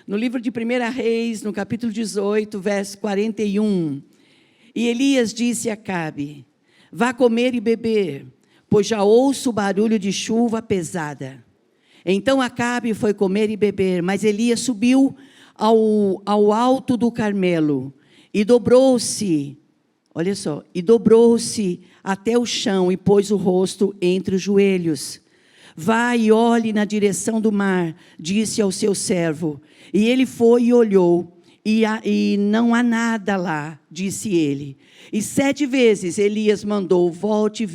no livro de 1 Reis, no capítulo 18, verso 41. E Elias disse a Acabe: vá comer e beber, pois já ouço o barulho de chuva pesada. Então Acabe foi comer e beber, mas Elias subiu ao alto do Carmelo e dobrou-se, olha só, e dobrou-se até o chão e pôs o rosto entre os joelhos. Vá e olhe na direção do mar, disse ao seu servo. E ele foi e olhou, e não há nada lá, disse ele. E 7 vezes Elias mandou: volte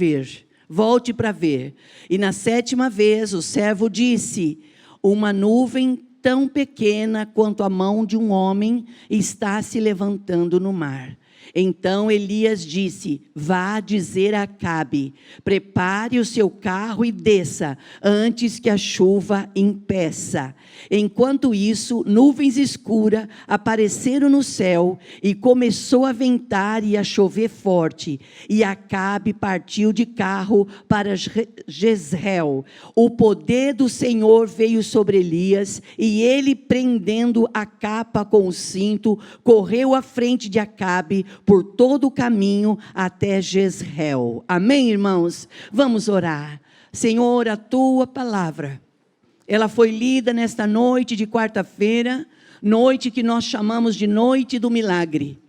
para ver. E na 7ª vez o servo disse: uma nuvem tão pequena quanto a mão de um homem está se levantando no mar. Então Elias disse: vá dizer a Acabe, prepare o seu carro e desça, antes que a chuva impeça. Enquanto isso, nuvens escuras apareceram no céu, e começou a ventar e a chover forte. E Acabe partiu de carro para Jezreel. O poder do Senhor veio sobre Elias, e ele, prendendo a capa com o cinto, correu à frente de Acabe por todo o caminho até Jezreel. Amém, irmãos? Vamos orar. Senhor, a tua palavra, ela foi lida nesta noite de quarta-feira, noite que nós chamamos de noite do milagre.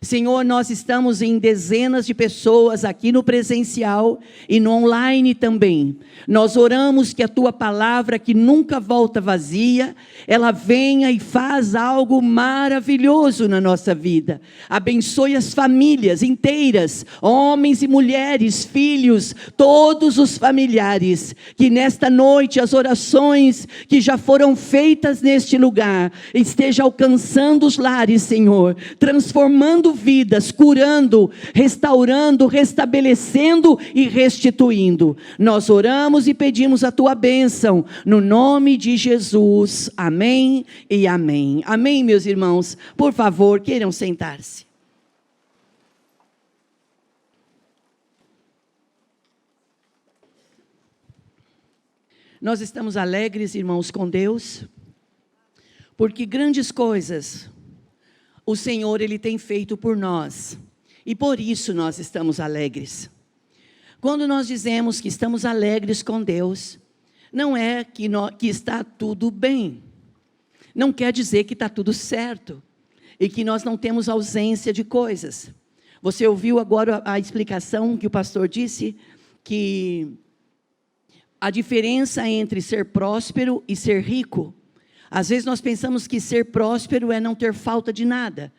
Senhor, nós estamos em dezenas de pessoas aqui no presencial e no online também. Nós oramos que a tua palavra, que nunca volta vazia, ela venha e faz algo maravilhoso na nossa vida. Abençoe as famílias inteiras, homens e mulheres, filhos, todos os familiares. Que nesta noite as orações que já foram feitas neste lugar estejam alcançando os lares, Senhor, transformando vidas, curando, restaurando, restabelecendo e restituindo. Nós oramos e pedimos a tua bênção, no nome de Jesus. Amém e amém. Amém, meus irmãos. Por favor, queiram sentar-se. Nós estamos alegres, irmãos, com Deus, porque grandes coisas o Senhor, Ele tem feito por nós, e por isso nós estamos alegres. Quando nós dizemos que estamos alegres com Deus, não é que está tudo bem, não quer dizer que está tudo certo, e que nós não temos ausência de coisas. Você ouviu agora a explicação que o pastor disse, que a diferença entre ser próspero e ser rico. Às vezes nós pensamos que ser próspero é não ter falta de nada.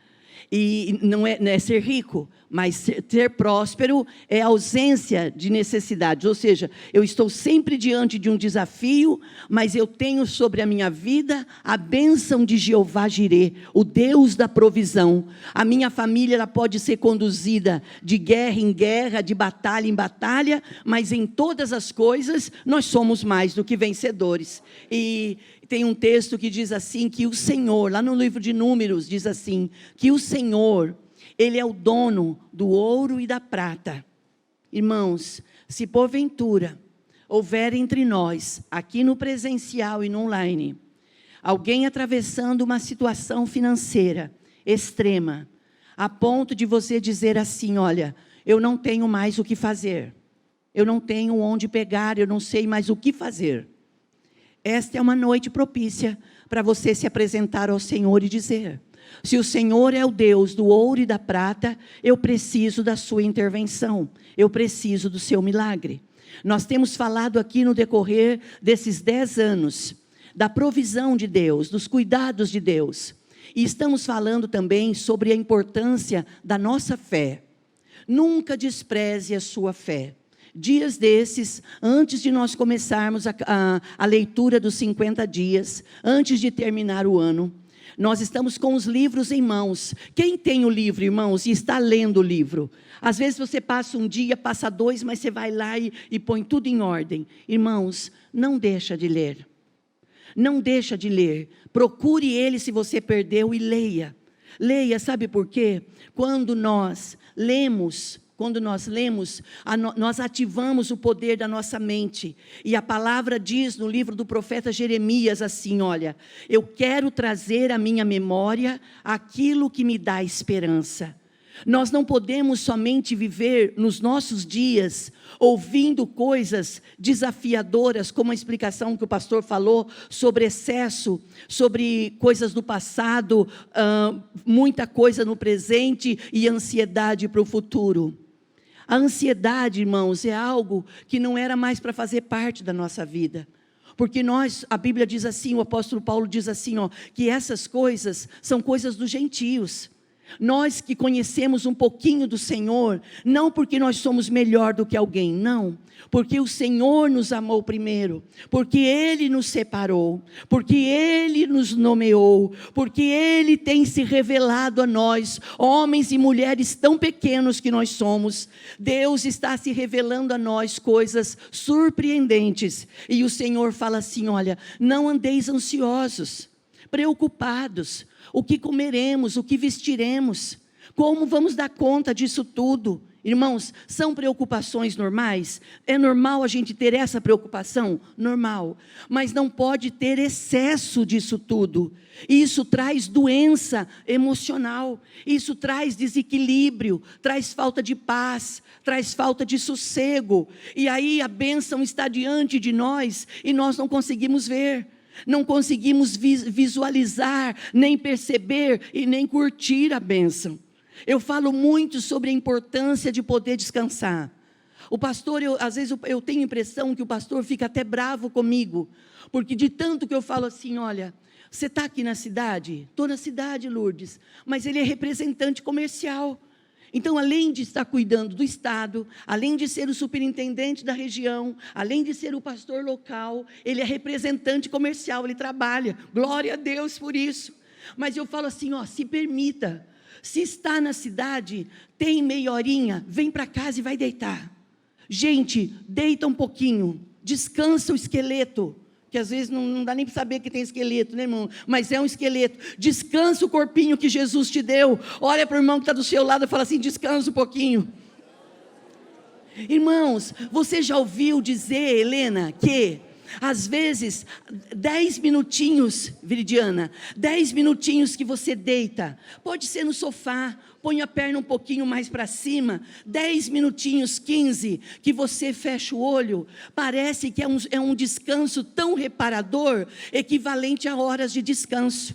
E não é ser rico, mas ser próspero é ausência de necessidades. Ou seja, eu estou sempre diante de um desafio, mas eu tenho sobre a minha vida a bênção de Jeová Jirê, o Deus da provisão. A minha família, ela pode ser conduzida de guerra em guerra, de batalha em batalha, mas em todas as coisas nós somos mais do que vencedores. E tem um texto que diz assim, que o Senhor, lá no livro de Números, diz assim, que o Senhor, Ele é o dono do ouro e da prata. Irmãos, se porventura houver entre nós, aqui no presencial e no online, alguém atravessando uma situação financeira extrema, a ponto de você dizer assim: olha, eu não tenho mais o que fazer, eu não tenho onde pegar, eu não sei mais o que fazer. Esta é uma noite propícia para você se apresentar ao Senhor e dizer: se o Senhor é o Deus do ouro e da prata, eu preciso da sua intervenção, eu preciso do seu milagre. Nós temos falado aqui no decorrer desses 10 anos, da provisão de Deus, dos cuidados de Deus. E estamos falando também sobre a importância da nossa fé. Nunca despreze a sua fé. Dias desses, antes de nós começarmos a leitura dos 50 dias, antes de terminar o ano, nós estamos com os livros em mãos. Quem tem o livro, irmãos, e está lendo o livro? Às vezes você passa um dia, passa 2, mas você vai lá e põe tudo em ordem. Irmãos, não deixa de ler. Não deixa de ler. Procure ele se você perdeu e leia. Leia, sabe por quê? Quando nós lemos quando nós lemos, nós ativamos o poder da nossa mente. E a palavra diz no livro do profeta Jeremias assim, olha, eu quero trazer à minha memória aquilo que me dá esperança. Nós não podemos somente viver nos nossos dias ouvindo coisas desafiadoras, como a explicação que o pastor falou sobre excesso, sobre coisas do passado, muita coisa no presente e ansiedade para o futuro. A ansiedade, irmãos, é algo que não era mais para fazer parte da nossa vida. Porque a Bíblia diz assim, o apóstolo Paulo diz assim, que essas coisas são coisas dos gentios. Nós que conhecemos um pouquinho do Senhor, não porque nós somos melhor do que alguém, não, porque o Senhor nos amou primeiro, porque Ele nos separou, porque Ele nos nomeou, porque Ele tem se revelado a nós, homens e mulheres tão pequenos que nós somos. Deus está se revelando a nós coisas surpreendentes, e o Senhor fala assim, olha, não andeis ansiosos, preocupados, o que comeremos, o que vestiremos, como vamos dar conta disso tudo? Irmãos, são preocupações normais? É normal a gente ter essa preocupação? Normal, mas não pode ter excesso disso tudo. Isso traz doença emocional, isso traz desequilíbrio, traz falta de paz, traz falta de sossego, e aí a bênção está diante de nós, e nós não conseguimos ver. Não conseguimos visualizar, nem perceber e nem curtir a bênção. Eu falo muito sobre a importância de poder descansar. O pastor, às vezes eu tenho a impressão que o pastor fica até bravo comigo, porque de tanto que eu falo assim, olha, você está aqui na cidade? Estou na cidade, Lourdes, mas ele é representante comercial. Então, além de estar cuidando do estado, além de ser o superintendente da região, além de ser o pastor local, ele é representante comercial, ele trabalha, glória a Deus por isso. Mas eu falo assim, se permita, se está na cidade, tem meia horinha, vem para casa e vai deitar. Gente, deita um pouquinho, descansa o esqueleto, que às vezes não dá nem para saber que tem esqueleto, né, irmão? Mas é um esqueleto. Descansa o corpinho que Jesus te deu. Olha para o irmão que está do seu lado e fala assim, descansa um pouquinho. Irmãos, você já ouviu dizer, Helena, que às vezes 10 minutinhos, Viridiana, 10 minutinhos que você deita, pode ser no sofá, põe a perna um pouquinho mais para cima, 10 minutinhos, 15, que você fecha o olho, parece que é um descanso tão reparador, equivalente a horas de descanso.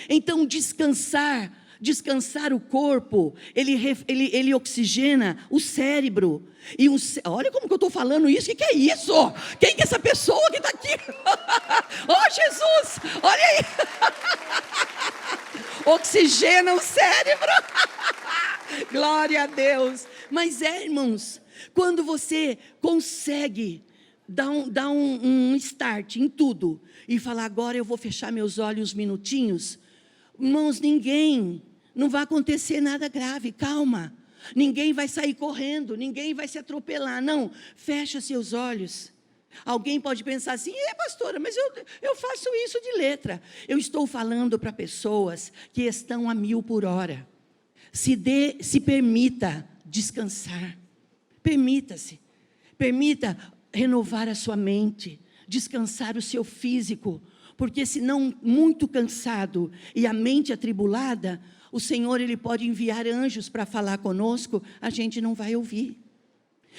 Então descansar o corpo, ele oxigena o cérebro. E olha como que eu estou falando isso, o que é isso? Quem que é essa pessoa que está aqui? Jesus, olha aí. Oxigena o cérebro. Glória a Deus. Mas irmãos, quando você consegue dar um start em tudo, e falar, agora eu vou fechar meus olhos minutinhos, irmãos, não vai acontecer nada grave, calma. Ninguém vai sair correndo, ninguém vai se atropelar, não. Fecha seus olhos. Alguém pode pensar assim, pastora, mas eu faço isso de letra. Eu estou falando para pessoas que estão a 1000 por hora. Se permita descansar. Permita renovar a sua mente, descansar o seu físico, porque senão, muito cansado e a mente atribulada, o Senhor, Ele pode enviar anjos para falar conosco, a gente não vai ouvir.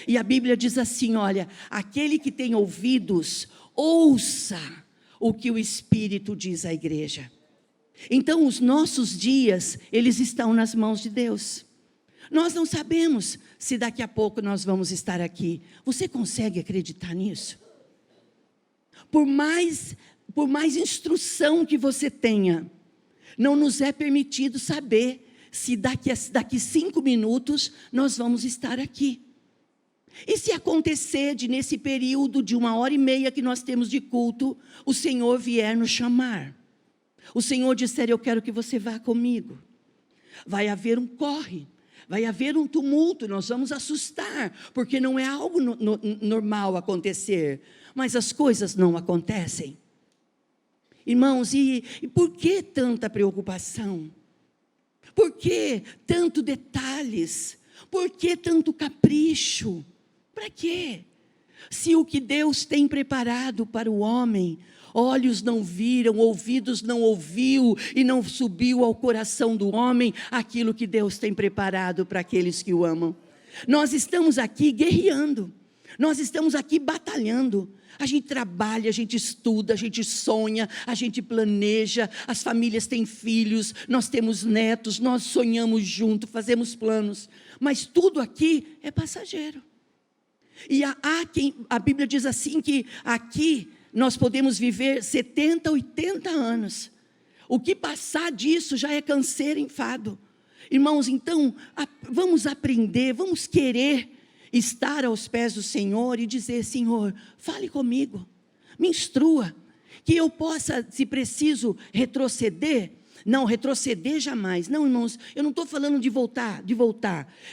E a Bíblia diz assim, olha, aquele que tem ouvidos, ouça o que o Espírito diz à igreja. Então, os nossos dias, eles estão nas mãos de Deus. Nós não sabemos se daqui a pouco nós vamos estar aqui. Você consegue acreditar nisso? Por mais instrução que você tenha, não nos é permitido saber se daqui 5 minutos nós vamos estar aqui. E se acontecer nesse período de 1h30 que nós temos de culto, o Senhor vier nos chamar, o Senhor disser, eu quero que você vá comigo, vai haver um corre, vai haver um tumulto, nós vamos assustar, porque não é algo normal acontecer, mas as coisas não acontecem. Irmãos, e por que tanta preocupação? Por que tanto detalhes? Por que tanto capricho? Para quê? Se o que Deus tem preparado para o homem, olhos não viram, ouvidos não ouviu e não subiu ao coração do homem aquilo que Deus tem preparado para aqueles que o amam. Nós estamos aqui guerreando, nós estamos aqui batalhando. A gente trabalha, a gente estuda, a gente sonha, a gente planeja, as famílias têm filhos, nós temos netos, nós sonhamos junto, fazemos planos, mas tudo aqui é passageiro. E a Bíblia diz assim que aqui nós podemos viver 70, 80 anos. O que passar disso já é canseiro, enfado. Irmãos, então, vamos aprender, vamos querer estar aos pés do Senhor e dizer: Senhor, fale comigo, me instrua, que eu possa, se preciso, retroceder. Não, retroceder jamais. Não, irmãos, eu não estou falando de voltar.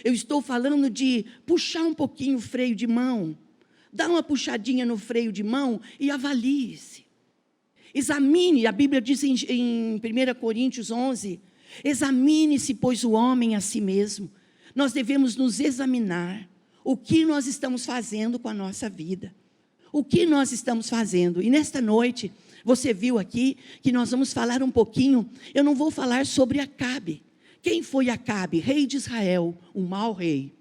Eu estou falando de puxar um pouquinho o freio de mão. Dá uma puxadinha no freio de mão e avalie-se. Examine, a Bíblia diz em 1 Coríntios 11, examine-se, pois, o homem a si mesmo. Nós devemos nos examinar. O que nós estamos fazendo com a nossa vida? O que nós estamos fazendo? E nesta noite, você viu aqui que nós vamos falar um pouquinho. Eu não vou falar sobre Acabe. Quem foi Acabe? Rei de Israel, um mau rei,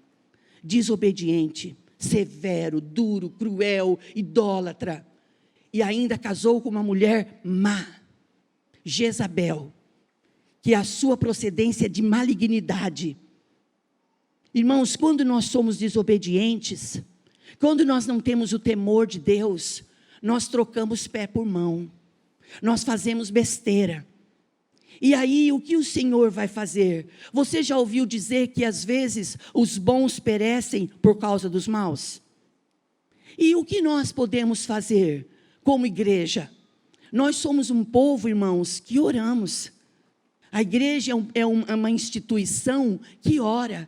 desobediente, severo, duro, cruel, idólatra. E ainda casou com uma mulher má, Jezabel, que a sua procedência é de malignidade. Irmãos, quando nós somos desobedientes, quando nós não temos o temor de Deus, nós trocamos pé por mão, nós fazemos besteira. E aí, o que o Senhor vai fazer? Você já ouviu dizer que às vezes os bons perecem por causa dos maus? E o que nós podemos fazer como igreja? Nós somos um povo, irmãos, que oramos. A igreja é uma instituição que ora.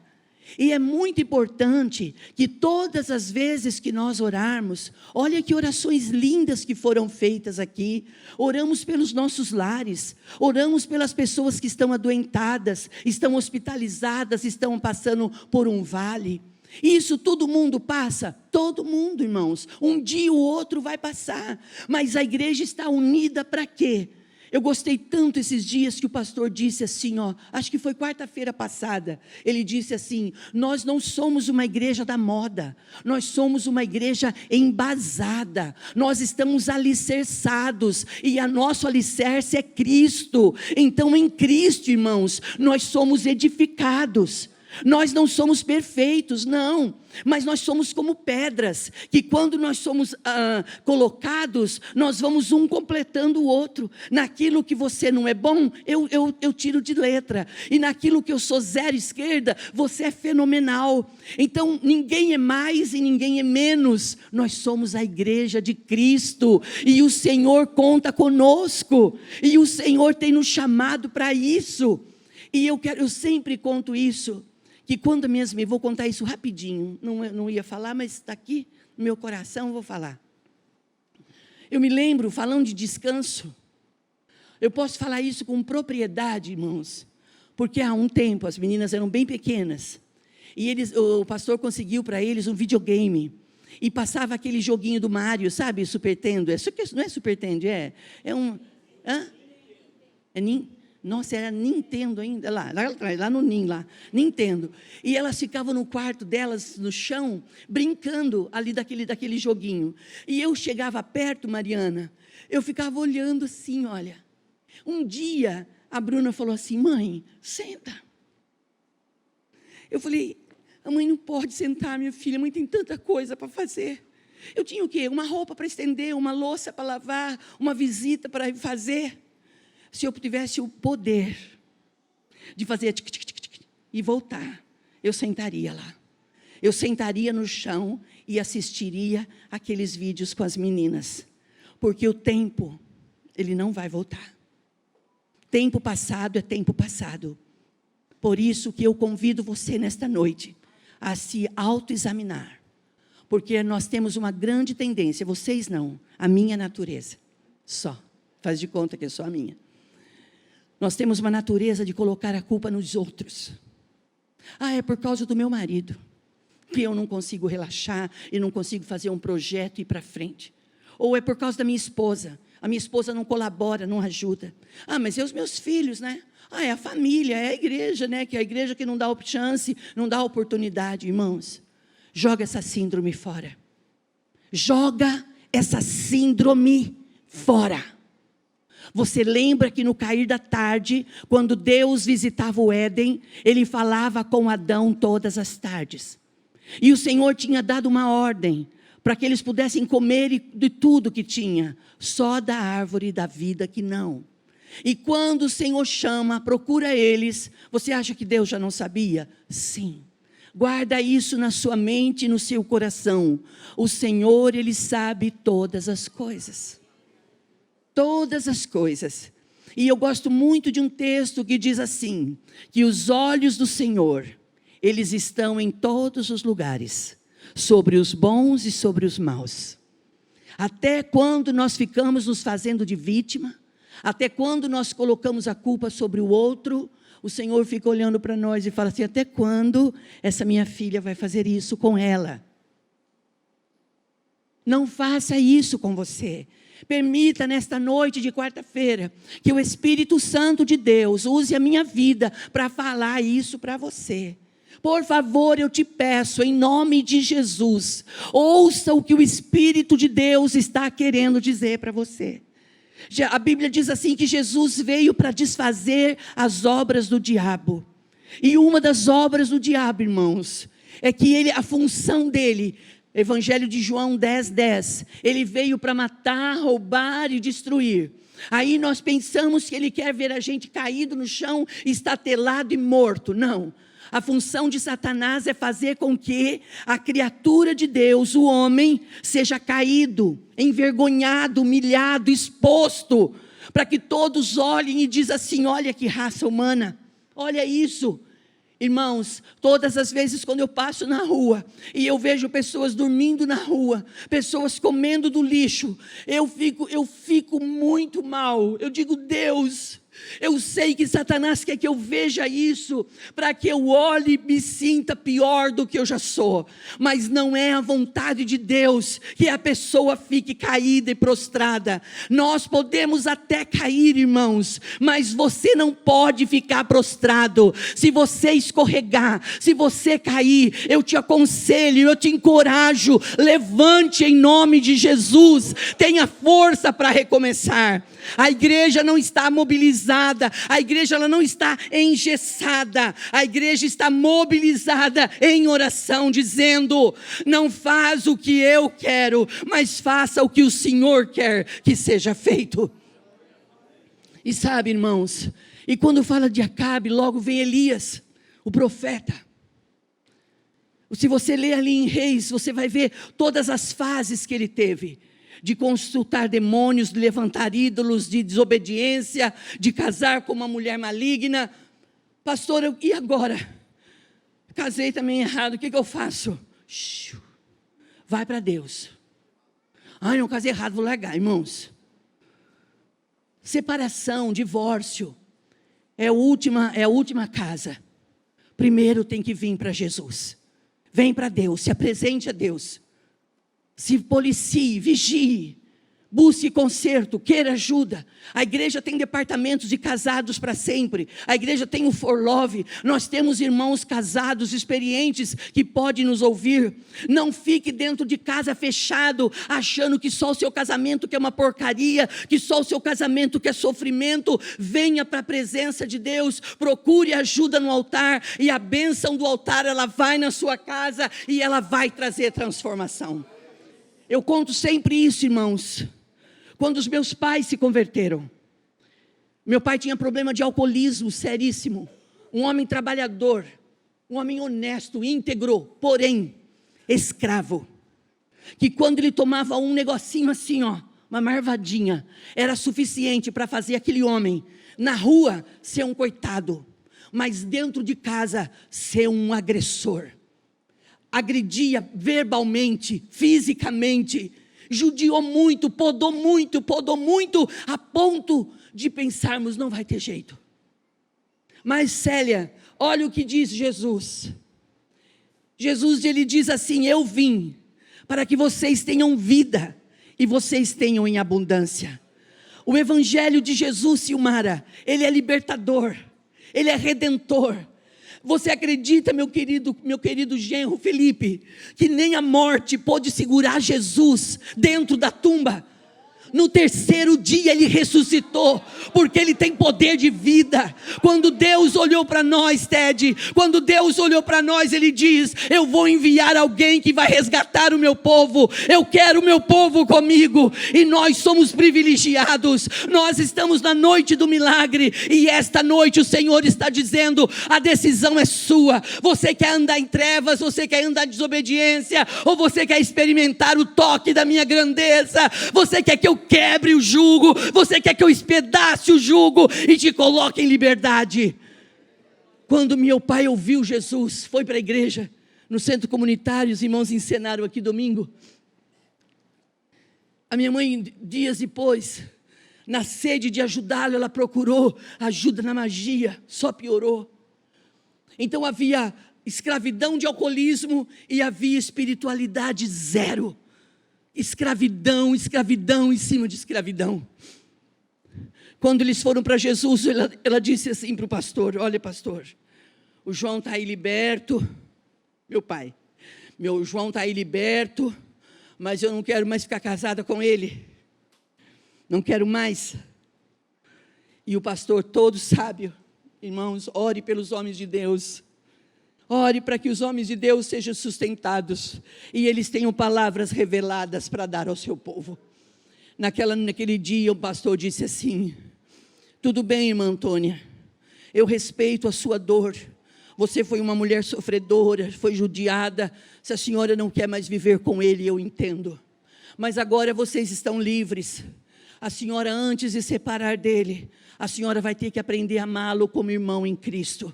E é muito importante que todas as vezes que nós orarmos, olha que orações lindas que foram feitas aqui. Oramos pelos nossos lares, oramos pelas pessoas que estão adoentadas, estão hospitalizadas, estão passando por um vale. Isso todo mundo passa, todo mundo, irmãos. Um dia ou outro vai passar, mas a igreja está unida para quê? Eu gostei tanto esses dias que o pastor disse assim, acho que foi quarta-feira passada, ele disse assim: nós não somos uma igreja da moda, nós somos uma igreja embasada, nós estamos alicerçados, e a nosso alicerce é Cristo. Então em Cristo, irmãos, nós somos edificados. Nós não somos perfeitos, não, mas nós somos como pedras, que quando nós somos colocados, nós vamos um completando o outro. Naquilo que você não é bom, eu tiro de letra, e naquilo que eu sou zero esquerda, você é fenomenal. Então ninguém é mais e ninguém é menos, nós somos a igreja de Cristo, e o Senhor conta conosco, e o Senhor tem nos chamado para isso. E eu sempre conto isso, que quando mesmo, eu vou contar isso rapidinho, não ia falar, mas está aqui no meu coração, vou falar. Eu me lembro, falando de descanso, eu posso falar isso com propriedade, irmãos, porque há um tempo, as meninas eram bem pequenas, e o pastor conseguiu para eles um videogame, e passava aquele joguinho do Mario, sabe, Super Tendo, não é Super Tendo, é um, nossa, era Nintendo ainda, lá no NIN, Nintendo. E elas ficavam no quarto delas, no chão, brincando ali daquele joguinho. E eu chegava perto, Mariana, eu ficava olhando assim, olha. Um dia, a Bruna falou assim: mãe, senta. Eu falei: a mãe não pode sentar, minha filha, a mãe tem tanta coisa para fazer. Eu tinha o quê? Uma roupa para estender, uma louça para lavar, uma visita para fazer. Se eu tivesse o poder de fazer tic, tic, tic, tic, e voltar, eu sentaria lá. Eu sentaria no chão e assistiria aqueles vídeos com as meninas. Porque o tempo, ele não vai voltar. Tempo passado é tempo passado. Por isso que eu convido você nesta noite a se autoexaminar. Porque nós temos uma grande tendência, vocês não, a minha natureza, só. Faz de conta que é só a minha. Nós temos uma natureza de colocar a culpa nos outros. Ah, é por causa do meu marido que eu não consigo relaxar e não consigo fazer um projeto e ir para frente. Ou é por causa da minha esposa. A minha esposa não colabora, não ajuda. Ah, mas e os meus filhos, né? Ah, é a família, é a igreja, né? Que é a igreja que não dá chance, não dá oportunidade. Irmãos, joga essa síndrome fora. Joga essa síndrome fora. Você lembra que no cair da tarde, quando Deus visitava o Éden, Ele falava com Adão todas as tardes. E o Senhor tinha dado uma ordem para que eles pudessem comer de tudo que tinha, só da árvore da vida que não. E quando o Senhor chama, procura eles, você acha que Deus já não sabia? Sim. Guarda isso na sua mente e no seu coração. O Senhor, Ele sabe todas as coisas. Todas as coisas. E eu gosto muito de um texto que diz assim, que os olhos do Senhor, eles estão em todos os lugares, sobre os bons e sobre os maus. Até quando nós ficamos nos fazendo de vítima, até quando nós colocamos a culpa sobre o outro, o Senhor fica olhando para nós e fala assim, até quando essa minha filha vai fazer isso com ela? Não faça isso com você. Permita nesta noite de quarta-feira, que o Espírito Santo de Deus use a minha vida para falar isso para você. Por favor, eu te peço, em nome de Jesus, ouça o que o Espírito de Deus está querendo dizer para você. A Bíblia diz assim, que Jesus veio para desfazer as obras do diabo. E uma das obras do diabo, irmãos, é que a função dele, Evangelho de João 10:10, ele veio para matar, roubar e destruir. Aí nós pensamos que ele quer ver a gente caído no chão, estatelado e morto. Não. A função de Satanás é fazer com que a criatura de Deus, o homem, seja caído, envergonhado, humilhado, exposto, para que todos olhem e dizem assim, olha que raça humana, olha isso. Irmãos, todas as vezes quando eu passo na rua, e eu vejo pessoas dormindo na rua, pessoas comendo do lixo, eu fico muito mal. Eu digo, Deus, eu sei que Satanás quer que eu veja isso, para que eu olhe e me sinta pior do que eu já sou, mas não é a vontade de Deus, que a pessoa fique caída e prostrada. Nós podemos até cair, irmãos, mas você não pode ficar prostrado. Se você escorregar, se você cair, eu te aconselho, eu te encorajo, levante em nome de Jesus, tenha força para recomeçar. A igreja não está mobilizada, a igreja ela não está engessada, a igreja está mobilizada em oração, dizendo, não faz o que eu quero, mas faça o que o Senhor quer que seja feito. E sabe, irmãos, e quando fala de Acabe, logo vem Elias, o profeta. Se você ler ali em Reis, você vai ver todas as fases que ele teve, de consultar demônios, de levantar ídolos, de desobediência, de casar com uma mulher maligna. Pastor, e agora? Casei também errado, o que eu faço? Vai para Deus. Ai, não, casei errado, vou largar, irmãos. Separação, divórcio, é a última casa. Primeiro tem que vir para Jesus. Vem para Deus, se apresente a Deus. Se policie, vigie, busque conserto, queira ajuda. A igreja tem departamentos de casados para sempre. A igreja tem o For Love. Nós temos irmãos casados, experientes, que podem nos ouvir. Não fique dentro de casa fechado, achando que só o seu casamento que é uma porcaria, que só o seu casamento que é sofrimento. Venha para a presença de Deus, procure ajuda no altar, e a bênção do altar, ela vai na sua casa, e ela vai trazer transformação. Eu conto sempre isso, irmãos. Quando os meus pais se converteram, meu pai tinha problema de alcoolismo seríssimo, um homem trabalhador, um homem honesto, íntegro, porém escravo, que quando ele tomava um negocinho assim, uma marvadinha, era suficiente para fazer aquele homem na rua ser um coitado, mas dentro de casa ser um agressor. Agredia verbalmente, fisicamente, judiou muito, podou muito, a ponto de pensarmos, não vai ter jeito. Mas Célia, Olha o que diz Jesus. Jesus, ele diz assim: eu vim para que vocês tenham vida e vocês tenham em abundância. O evangelho de Jesus, Silmara, ele é libertador, ele é redentor. Você acredita, meu querido genro Felipe, que nem a morte pôde segurar Jesus dentro da tumba? No terceiro dia ele ressuscitou, porque ele tem poder de vida. Quando Deus olhou para nós, Ted, quando Deus olhou para nós, ele diz: eu vou enviar alguém que vai resgatar o meu povo, eu quero o meu povo comigo. E nós somos privilegiados, nós estamos na noite do milagre, e esta noite o Senhor está dizendo: a decisão é sua. Você quer andar em trevas, você quer andar em desobediência, ou você quer experimentar o toque da minha grandeza? Você quer que eu quebre o jugo, você quer que eu espedace o jugo e te coloque em liberdade? Quando meu pai ouviu Jesus, foi para a igreja, no centro comunitário, os irmãos encenaram aqui domingo. A minha mãe, dias depois, na sede de ajudá-lo, ela procurou ajuda na magia, só piorou. Então havia escravidão de alcoolismo e havia espiritualidade zero. Escravidão em cima de escravidão. Quando eles foram para Jesus, ela disse assim para o pastor: olha, pastor, o João está aí liberto, meu João está aí liberto, mas eu não quero mais ficar casada com ele, não quero mais. E o pastor, todo sábio, irmãos, ore pelos homens de Deus, ore para que os homens de Deus sejam sustentados, e eles tenham palavras reveladas para dar ao seu povo. Naquele dia o pastor disse assim: tudo bem, irmã Antônia, eu respeito a sua dor, você foi uma mulher sofredora, foi judiada, se a senhora não quer mais viver com ele, eu entendo, mas agora vocês estão livres. A senhora, antes de separar dele, a senhora vai ter que aprender a amá-lo como irmão em Cristo.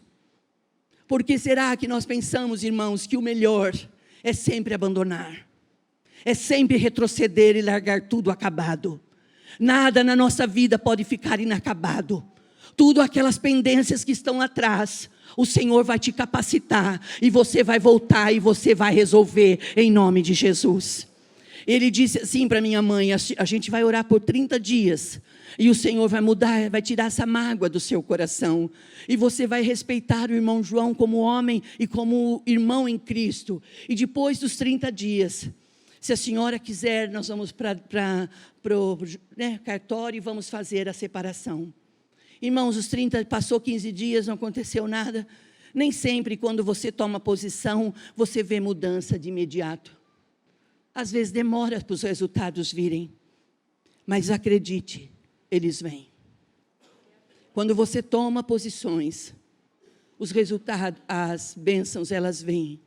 Por que será que nós pensamos, irmãos, que o melhor é sempre abandonar? É sempre retroceder e largar tudo acabado. Nada na nossa vida pode ficar inacabado. Tudo aquelas pendências que estão atrás, o Senhor vai te capacitar, e você vai voltar e você vai resolver em nome de Jesus. Ele disse assim para minha mãe: a gente vai orar por 30 dias, e o Senhor vai mudar, vai tirar essa mágoa do seu coração, e você vai respeitar o irmão João como homem e como irmão em Cristo. E depois dos 30 dias, se a senhora quiser, nós vamos para o cartório e vamos fazer a separação. Irmãos, passou 15 dias, não aconteceu nada. Nem sempre quando você toma posição, você vê mudança de imediato. Às vezes demora para os resultados virem, mas acredite, eles vêm. Quando você toma posições, os resultados, as bênçãos, elas vêm.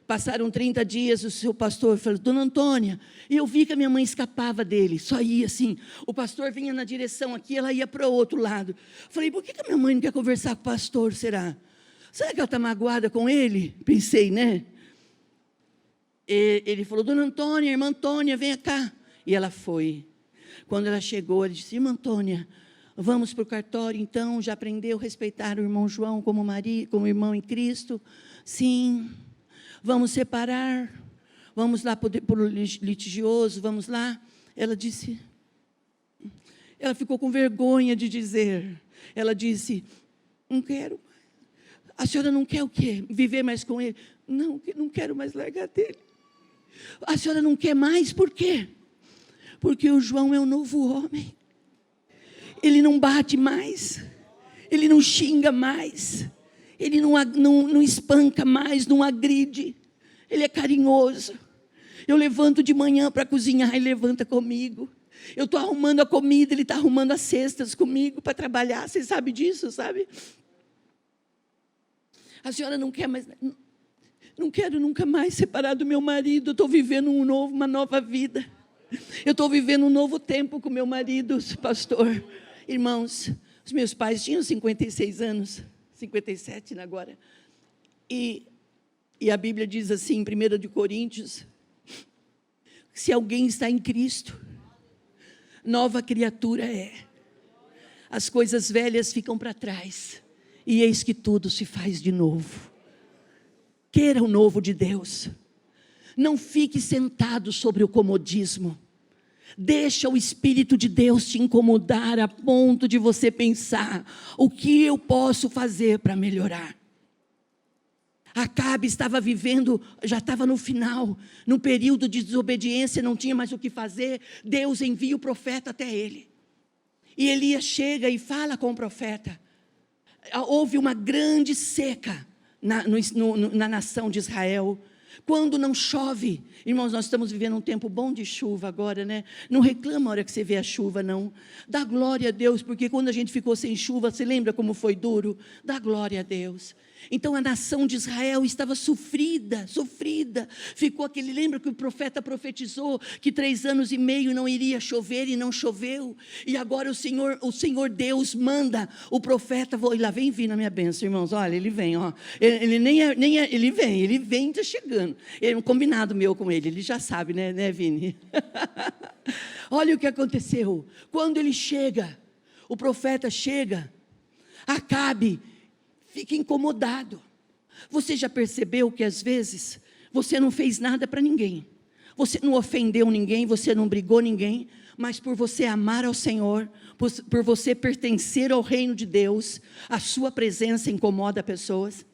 Passaram 30 dias, o seu pastor falou: dona Antônia, eu vi que a minha mãe escapava dele, só ia assim, o pastor vinha na direção aqui, ela ia para o outro lado. Falei: por que a minha mãe não quer conversar com o pastor, será? Será que ela está magoada com ele? Pensei, né? Ele falou: dona Antônia, irmã Antônia, venha cá. E ela foi. Quando ela chegou, ele disse: irmã Antônia, vamos para o cartório então? Já aprendeu a respeitar o irmão João como irmão em Cristo? Sim. Vamos separar? Vamos lá para o litigioso, vamos lá? Ela disse, ela ficou com vergonha de dizer. Ela disse: não quero. A senhora não quer o quê? Viver mais com ele? Não quero mais largar dele. A senhora não quer mais, por quê? Porque o João é um novo homem. Ele não bate mais, ele não xinga mais, ele não espanca mais, não agride, ele é carinhoso. Eu levanto de manhã para cozinhar, ele levanta comigo. Eu estou arrumando a comida, ele está arrumando as cestas comigo para trabalhar. Você sabe disso, sabe? A senhora não quer mais... Não quero nunca mais separar do meu marido. Eu estou vivendo uma nova vida. Eu estou vivendo um novo tempo com meu marido, pastor. Irmãos, os meus pais tinham 56 anos, 57 agora. E a Bíblia diz assim, em 1 Coríntios, se alguém está em Cristo, nova criatura é. As coisas velhas ficam para trás e eis que tudo se faz de novo. Queira o novo de Deus. Não fique sentado sobre o comodismo. Deixa o Espírito de Deus te incomodar a ponto de você pensar: o que eu posso fazer para melhorar? Acabe estava vivendo, já estava no final, no período de desobediência, não tinha mais o que fazer. Deus envia o profeta até ele. E Elias chega e fala com o profeta. Houve uma grande seca na nação de Israel. Quando não chove, irmãos, nós estamos vivendo um tempo bom de chuva agora, né? Não reclama a hora que você vê a chuva, não. Dá glória a Deus, porque quando a gente ficou sem chuva, você lembra como foi duro? Dá glória a Deus. Então a nação de Israel estava sofrida. Ficou aquele, lembra que o profeta profetizou que 3 anos e meio não iria chover e não choveu. E agora o Senhor Deus manda o profeta, lá vem vir na minha bênção, irmãos, olha, ele vem, ó. Ele vem, está chegando. É um combinado meu com ele já sabe, né Vini? Olha o que aconteceu. Quando ele chega, o profeta chega, Acabe fica incomodado. Você já percebeu que às vezes você não fez nada para ninguém, você não ofendeu ninguém, você não brigou ninguém, mas por você amar ao Senhor, por você pertencer ao reino de Deus, a sua presença incomoda pessoas.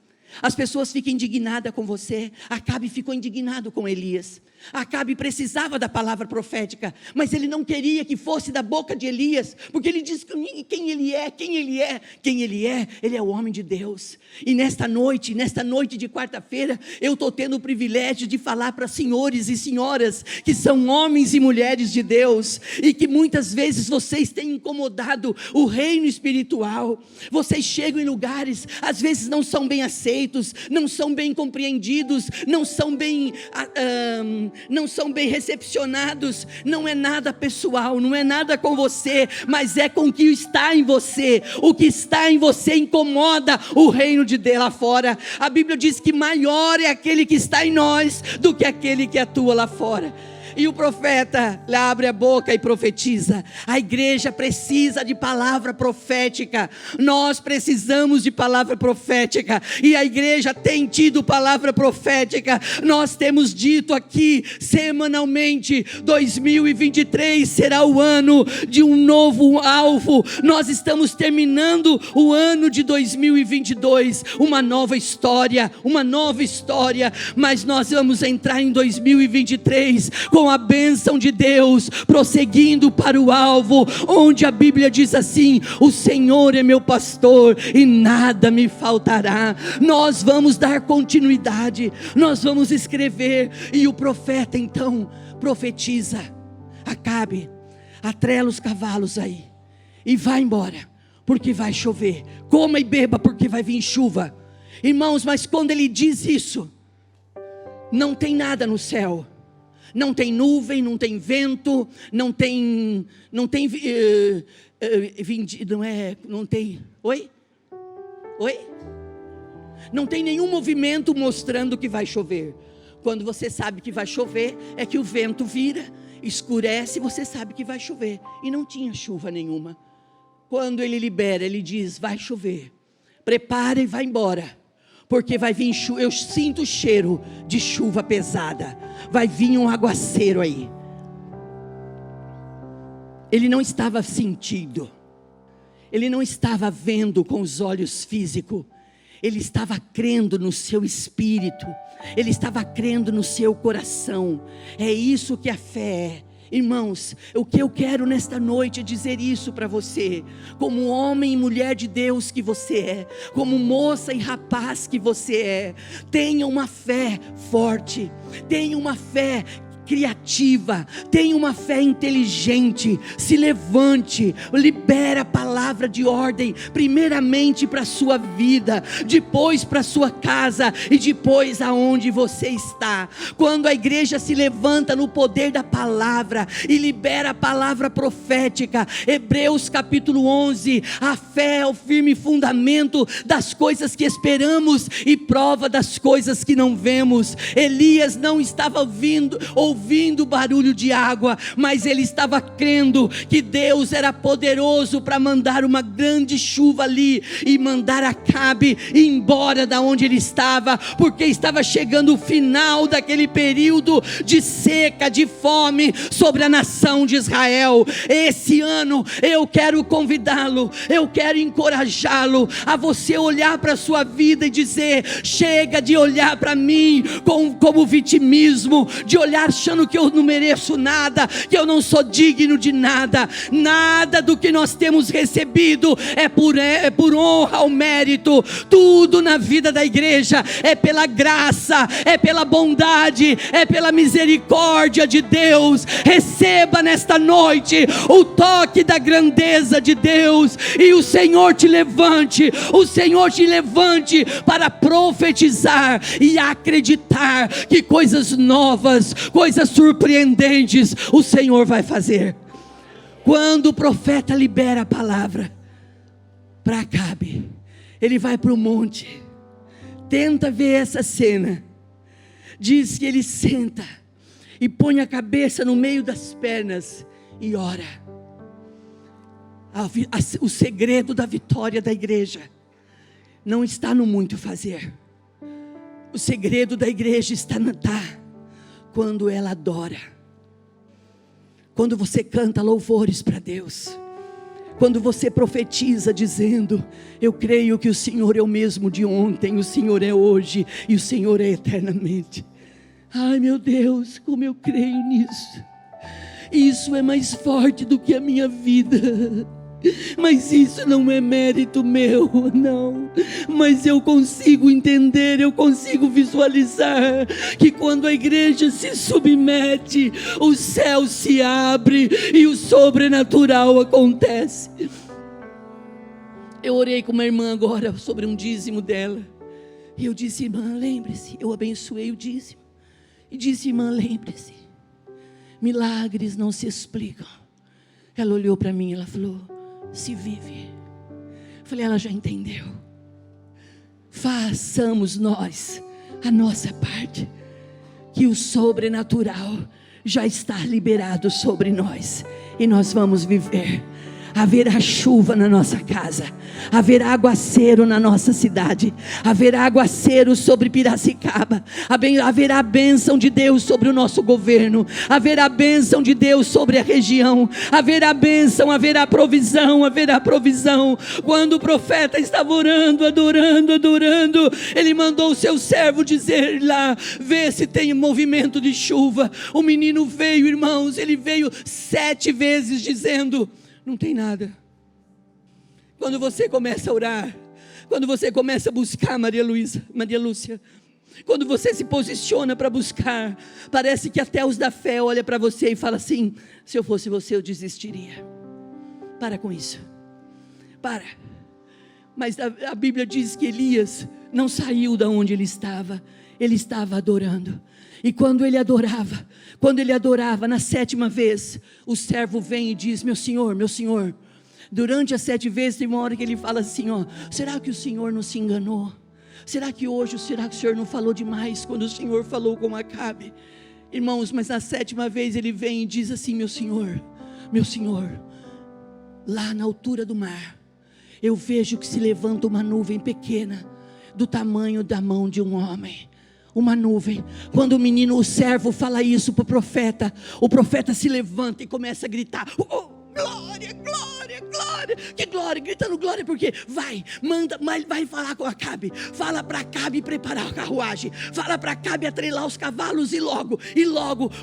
As pessoas ficam indignadas com você. Acabe ficou indignado com Elias. Acabe precisava da palavra profética, mas ele não queria que fosse da boca de Elias, porque ele diz quem ele é, ele é o homem de Deus. E nesta noite de quarta-feira, eu estou tendo o privilégio de falar para senhores e senhoras, que são homens e mulheres de Deus, e que muitas vezes vocês têm incomodado o reino espiritual. Vocês chegam em lugares, às vezes não são bem aceitos, não são bem compreendidos, não são bem recepcionados. Não é nada pessoal, não é nada com você, mas é com o que está em você. O que está em você incomoda o reino de Deus lá fora. A Bíblia diz que maior é aquele que está em nós do que aquele que atua lá fora. E o profeta lá abre a boca e profetiza. A igreja precisa de palavra profética. Nós precisamos de palavra profética. E a igreja tem tido palavra profética. Nós temos dito aqui semanalmente: 2023 será o ano de um novo alvo. Nós estamos terminando o ano de 2022, uma nova história. Mas nós vamos entrar em 2023 com a bênção de Deus, prosseguindo para o alvo, onde a Bíblia diz assim: o Senhor é meu pastor e nada me faltará. Nós vamos dar continuidade, nós vamos escrever. E o profeta então profetiza: Acabe, atrela os cavalos aí e vai embora, porque vai chover. Coma e beba, porque vai vir chuva. Irmãos, mas quando ele diz isso, não tem nada no céu. Não tem nuvem, não tem vento, não tem, oi? Não tem nenhum movimento mostrando que vai chover. Quando você sabe que vai chover, é que o vento vira, escurece, você sabe que vai chover. E não tinha chuva nenhuma. Quando ele libera, ele diz: vai chover, prepara e vai embora, porque vai vir chuva. Eu sinto o cheiro de chuva pesada. Vai vir um aguaceiro aí. Ele não estava sentindo, ele não estava vendo com os olhos físicos, ele estava crendo no seu espírito, ele estava crendo no seu coração. É isso que a fé é. Irmãos, o que eu quero nesta noite é dizer isso para você, como homem e mulher de Deus que você é, como moça e rapaz que você é. Tenha uma fé forte, tenha uma fé criativa, tenha uma fé inteligente. Se levante, libera a palavra de ordem, primeiramente para a sua vida, depois para a sua casa e depois aonde você está. Quando a igreja se levanta no poder da palavra e libera a palavra profética, Hebreus capítulo 11, a fé é o firme fundamento das coisas que esperamos e prova das coisas que não vemos. Elias não estava ouvindo ouvindo barulho de água, mas ele estava crendo que Deus era poderoso para mandar uma grande chuva ali e mandar Acabe ir embora da onde ele estava, porque estava chegando o final daquele período de seca, de fome sobre a nação de Israel. Esse ano eu quero convidá-lo, eu quero encorajá-lo a você olhar para a sua vida e dizer: chega de olhar para mim como vitimismo, de olhar achando que eu não mereço nada, que eu não sou digno de nada. Nada do que nós temos recebido é por honra ou mérito. Tudo na vida da igreja é pela graça, é pela bondade, é pela misericórdia de Deus. Receba nesta noite o toque da grandeza de Deus, e o Senhor te levante, o Senhor te levante para profetizar e acreditar que coisas novas, coisas surpreendentes o Senhor vai fazer. Quando o profeta libera a palavra para Acabe, ele vai para o monte, tenta ver essa cena. Diz que ele senta e põe a cabeça no meio das pernas e ora. O segredo da vitória da igreja não está no muito fazer. O segredo da igreja está quando ela adora. Quando você canta louvores para Deus. Quando você profetiza dizendo: eu creio que o Senhor é o mesmo de ontem, o Senhor é hoje e o Senhor é eternamente. Ai meu Deus, como eu creio nisso. Isso é mais forte do que a minha vida. Mas isso não é mérito meu, não. Mas eu consigo entender, eu consigo visualizar que quando a igreja se submete, o céu se abre e o sobrenatural acontece. Eu orei com uma irmã agora sobre um dízimo dela, e eu disse: irmã, lembre-se, eu abençoei o dízimo, e disse: irmã, lembre-se, milagres não se explicam. Ela olhou para mim e ela falou: se vive. Falei: ela já entendeu. Façamos nós a nossa parte, que o sobrenatural já está liberado sobre nós, e nós vamos viver. Haverá chuva na nossa casa, haverá aguaceiro na nossa cidade, haverá aguaceiro sobre Piracicaba, haverá bênção de Deus sobre o nosso governo, haverá bênção de Deus sobre a região, haverá bênção, haverá provisão, haverá provisão. Quando o profeta estava orando, adorando, ele mandou o seu servo dizer lá, vê se tem movimento de chuva. O menino veio, irmãos, ele veio 7 vezes dizendo: não tem nada. Quando você começa a orar, quando você começa a buscar, Maria Lúcia, quando você se posiciona para buscar, parece que até os da fé olham para você e falam assim: se eu fosse você eu desistiria. Para com isso, para. Mas a Bíblia diz que Elias não saiu da onde ele estava adorando. E quando ele adorava, na 7ª vez, o servo vem e diz: meu senhor, durante as 7 vezes tem uma hora que ele fala assim: será que o senhor não se enganou? Será que o senhor não falou demais quando o senhor falou com Acabe? Irmãos, mas na 7ª vez ele vem e diz assim: meu senhor, lá na altura do mar, eu vejo que se levanta uma nuvem pequena, do tamanho da mão de um homem. Uma nuvem. Quando o servo fala isso para o profeta se levanta e começa a gritar: glória, glória, glória. Que glória? Gritando glória porque vai falar com Acabe. Fala para Acabe preparar a carruagem. Fala para Acabe atrelar os cavalos e logo,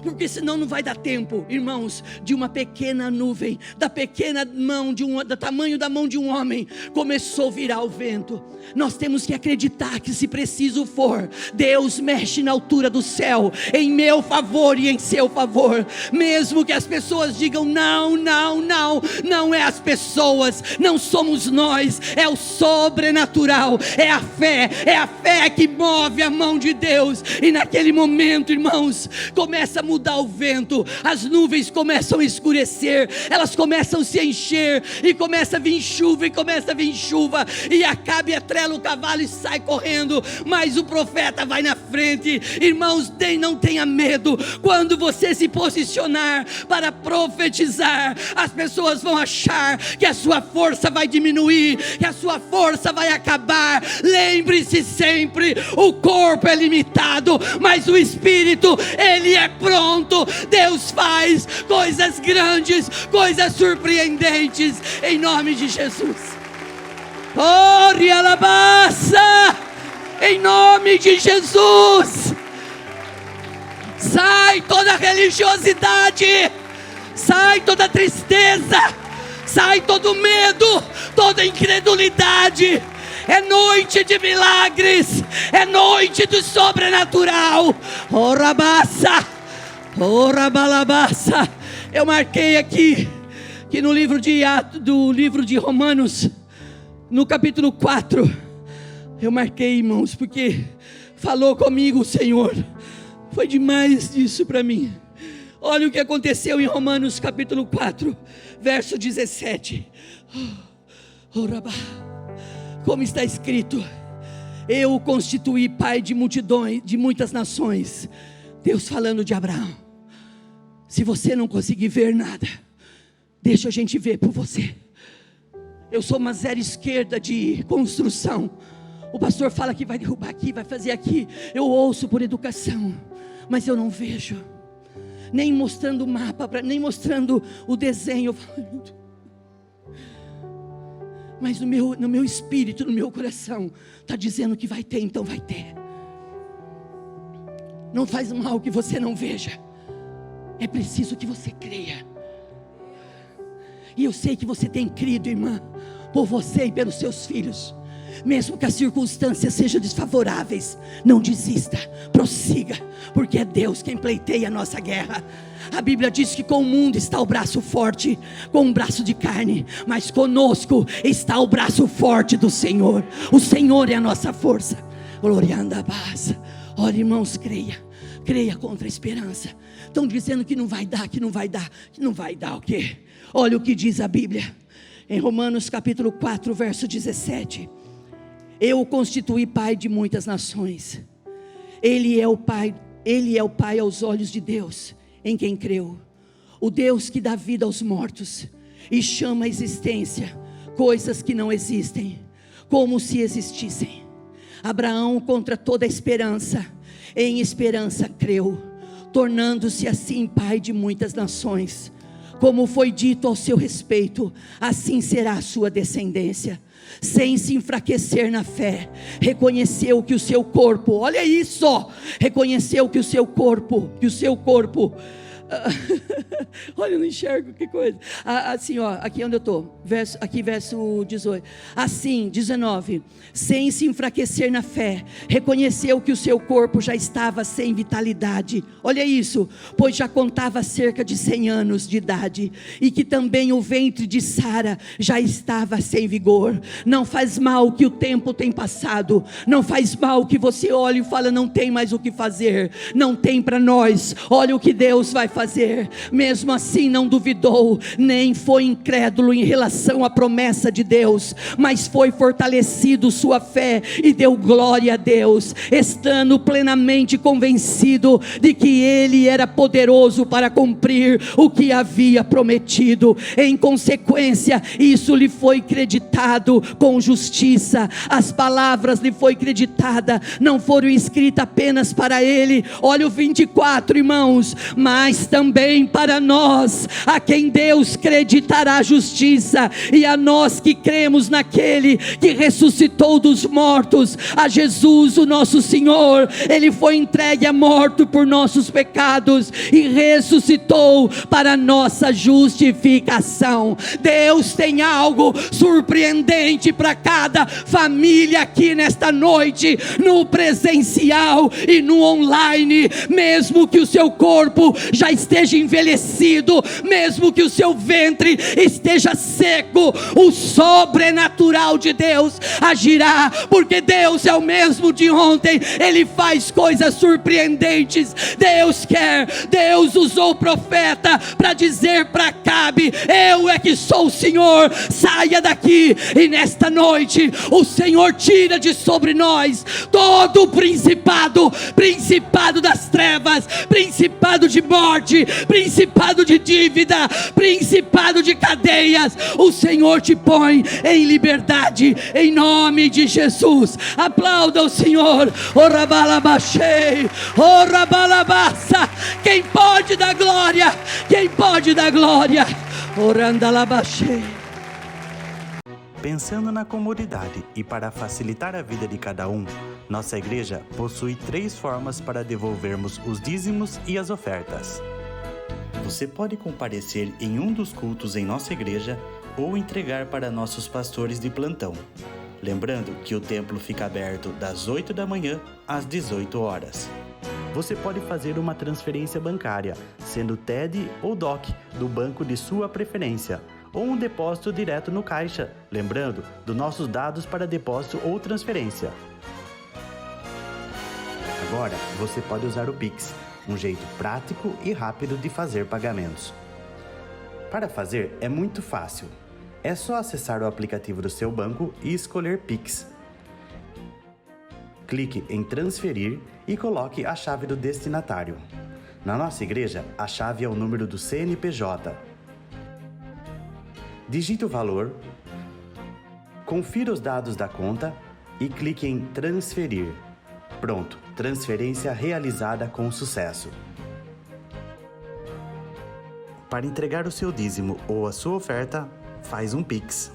porque senão não vai dar tempo. Irmãos, de uma pequena nuvem, da pequena mão do tamanho da mão de um homem, começou a virar o vento. Nós temos que acreditar que, se preciso for, Deus mexe na altura do céu, em meu favor e em seu favor. Mesmo que as pessoas digam não, não é as pessoas, não somos nós, é o sobrenatural, é a fé que move a mão de Deus. E naquele momento, irmãos, começa a mudar o vento, as nuvens começam a escurecer, elas começam a se encher, e começa a vir chuva, e Acabe atrela o cavalo e sai correndo, mas o profeta vai na frente. Irmãos, não tenha medo. Quando você se posicionar para profetizar, as pessoas vão achar que a sua força vai diminuir, que a sua força vai acabar. Lembre-se sempre, o corpo é limitado, mas o espírito, ele é pronto. Deus faz coisas grandes, coisas surpreendentes, em nome de Jesus. Ore alabaça, em nome de Jesus. Sai toda religiosidade, sai toda tristeza, sai todo medo, toda incredulidade. É noite de milagres, é noite do sobrenatural. Orabaça, orabalabaça. Eu marquei aqui que no livro de Romanos, no capítulo 4, eu marquei, irmãos, porque falou comigo o Senhor. Foi demais isso para mim. Olha o que aconteceu em Romanos capítulo 4, verso 17. Como está escrito: eu o constituí pai de multidões, de muitas nações. Deus falando de Abraão. Se você não conseguir ver nada, deixa a gente ver por você. Eu sou uma zero esquerda de construção. O pastor fala que vai derrubar aqui, vai fazer aqui. Eu ouço por educação, mas eu não vejo, nem mostrando o mapa, nem mostrando o desenho. Mas no meu espírito, no meu coração, está dizendo que vai ter, então vai ter. Não faz mal que você não veja, é preciso que você creia. E eu sei que você tem crido, irmã, por você e pelos seus filhos. Mesmo que as circunstâncias sejam desfavoráveis, não desista, prossiga, porque é Deus quem pleiteia a nossa guerra. A Bíblia diz que com o mundo está o braço forte, com um braço de carne, mas conosco está o braço forte do Senhor. O Senhor é a nossa força. Gloriando a paz. Olha, irmãos, creia contra a esperança. Estão dizendo que não vai dar, que não vai dar o quê? Olha o que diz a Bíblia em Romanos capítulo 4, verso 17. Eu o constituí pai de muitas nações. Ele é o pai aos olhos de Deus, em quem creu. O Deus que dá vida aos mortos e chama à existência coisas que não existem, como se existissem. Abraão, contra toda esperança, em esperança creu, tornando-se assim pai de muitas nações. Como foi dito ao seu respeito, assim será a sua descendência. Sem se enfraquecer na fé, reconheceu que o seu corpo, olha isso, reconheceu que o seu corpo, olha, eu não enxergo, que coisa. Assim, aqui onde eu estou, verso 18. Assim, 19. Sem se enfraquecer na fé, reconheceu que o seu corpo já estava sem vitalidade. Olha isso, pois já contava cerca de 100 anos de idade, e que também o ventre de Sara já estava sem vigor. Não faz mal que o tempo tem passado, não faz mal que você olhe e fala, não tem mais o que fazer, não tem para nós. Olha o que Deus vai fazer. Mesmo assim não duvidou, nem foi incrédulo em relação à promessa de Deus, mas foi fortalecido sua fé e deu glória a Deus, estando plenamente convencido de que Ele era poderoso para cumprir o que havia prometido. Em consequência, isso lhe foi creditado com justiça. As palavras lhe foi creditada, não foram escritas apenas para ele. Olha o 24, irmãos, mas também para nós, a quem Deus creditará a justiça, e a nós que cremos naquele que ressuscitou dos mortos, a Jesus o nosso Senhor. Ele foi entregue à morte por nossos pecados e ressuscitou para nossa justificação. Deus tem algo surpreendente para cada família aqui nesta noite, no presencial e no online. Mesmo que o seu corpo já esteja envelhecido, mesmo que o seu ventre esteja seco, o sobrenatural de Deus agirá, porque Deus é o mesmo de ontem. Ele faz coisas surpreendentes. Deus usou o profeta para dizer para Acabe: eu é que sou o Senhor, saia daqui. E nesta noite o Senhor tira de sobre nós todo o principado das trevas, principado de morte, principado de dívida, principado de cadeias. O Senhor te põe em liberdade, em nome de Jesus. Aplauda o Senhor. Orabalabachei, orabalabassa. Quem pode dar glória? Quem pode dar glória? Orandalabachei. Pensando na comunidade e para facilitar a vida de cada um, nossa igreja possui 3 formas para devolvermos os dízimos e as ofertas. Você pode comparecer em um dos cultos em nossa igreja ou entregar para nossos pastores de plantão. Lembrando que o templo fica aberto das 8 da manhã às 18 horas. Você pode fazer uma transferência bancária, sendo TED ou DOC, do banco de sua preferência, ou um depósito direto no caixa, lembrando dos nossos dados para depósito ou transferência. Agora, você pode usar o Pix, um jeito prático e rápido de fazer pagamentos. Para fazer é muito fácil. É só acessar o aplicativo do seu banco e escolher Pix. Clique em transferir e coloque a chave do destinatário. Na nossa igreja, a chave é o número do CNPJ. Digite o valor, confira os dados da conta e clique em transferir. Pronto, transferência realizada com sucesso. Para entregar o seu dízimo ou a sua oferta, faz um Pix.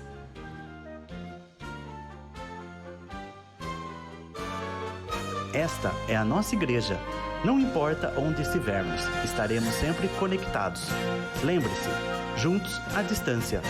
Esta é a nossa igreja. Não importa onde estivermos, estaremos sempre conectados. Lembre-se, juntos à distância.